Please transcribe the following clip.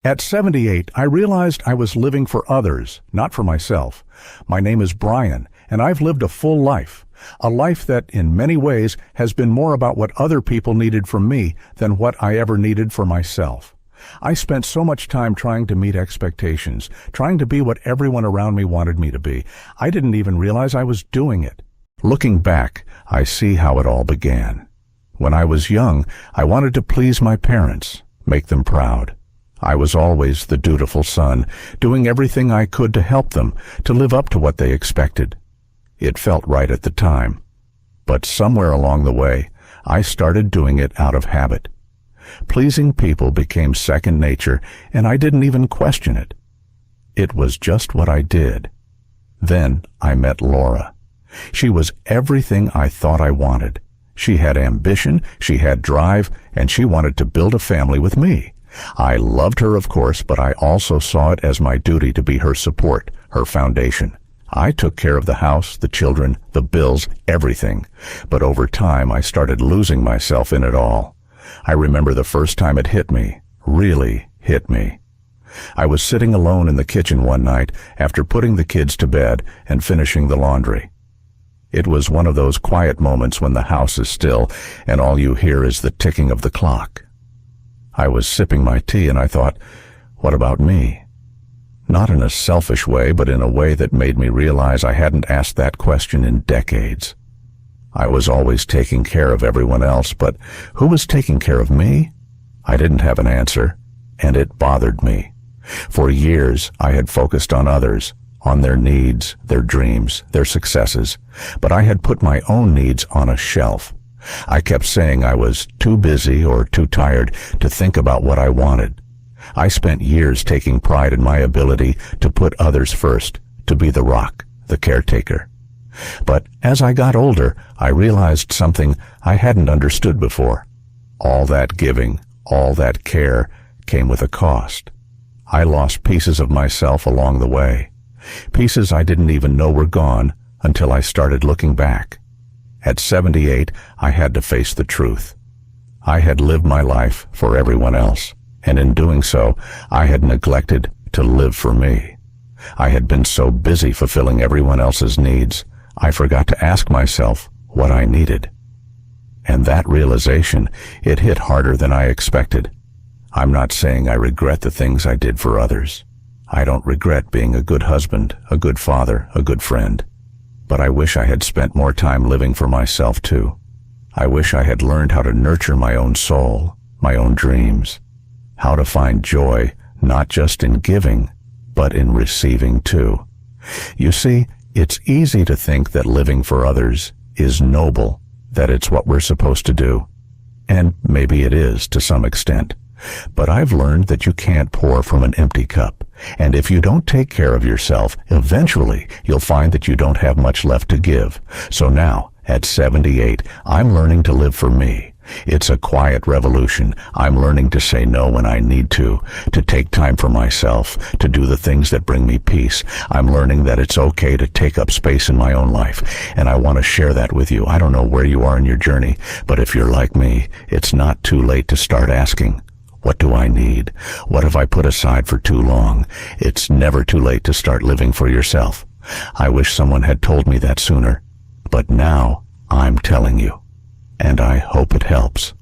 At 78, I realized I was living for others, not for myself. My name is Brian, and I've lived a full life. A life that, in many ways, has been more about what other people needed from me than what I ever needed for myself. I spent so much time trying to meet expectations, trying to be what everyone around me wanted me to be. I didn't even realize I was doing it. Looking back, I see how it all began. When I was young, I wanted to please my parents, make them proud. I was always the dutiful son, doing everything I could to help them, to live up to what they expected. It felt right at the time. But somewhere along the way, I started doing it out of habit. Pleasing people became second nature, and I didn't even question it. It was just what I did. Then I met Laura. She was everything I thought I wanted. She had ambition, she had drive, and she wanted to build a family with me. I loved her, of course, but I also saw it as my duty to be her support, her foundation. I took care of the house, the children, the bills, everything. But over time, I started losing myself in it all. I remember the first time it hit me, really hit me. I was sitting alone in the kitchen one night after putting the kids to bed and finishing the laundry. It was one of those quiet moments when the house is still and all you hear is the ticking of the clock. I was sipping my tea and I thought, what about me? Not in a selfish way, but in a way that made me realize I hadn't asked that question in decades. I was always taking care of everyone else, but who was taking care of me? I didn't have an answer, and it bothered me. For years, I had focused on others, on their needs, their dreams, their successes, but I had put my own needs on a shelf. I kept saying I was too busy or too tired to think about what I wanted. I spent years taking pride in my ability to put others first, to be the rock, the caretaker. But as I got older, I realized something I hadn't understood before. All that giving, all that care came with a cost. I lost pieces of myself along the way, pieces I didn't even know were gone until I started looking back. At 78, I had to face the truth. I had lived my life for everyone else, and in doing so, I had neglected to live for me. I had been so busy fulfilling everyone else's needs, I forgot to ask myself what I needed. And that realization, it hit harder than I expected. I'm not saying I regret the things I did for others. I don't regret being a good husband, a good father, a good friend. But I wish I had spent more time living for myself too. I wish I had learned how to nurture my own soul, my own dreams, how to find joy not just in giving, but in receiving too. You see, it's easy to think that living for others is noble, that it's what we're supposed to do. And maybe it is to some extent. But I've learned that you can't pour from an empty cup. And if you don't take care of yourself, eventually you'll find that you don't have much left to give. So now, at 78, I'm learning to live for me. It's a quiet revolution. I'm learning to say no when I need to take time for myself, to do the things that bring me peace. I'm learning that it's okay to take up space in my own life, and I want to share that with you. I don't know where you are in your journey, but if you're like me, it's not too late to start asking, what do I need? What have I put aside for too long? It's never too late to start living for yourself. I wish someone had told me that sooner, but now I'm telling you. And I hope it helps.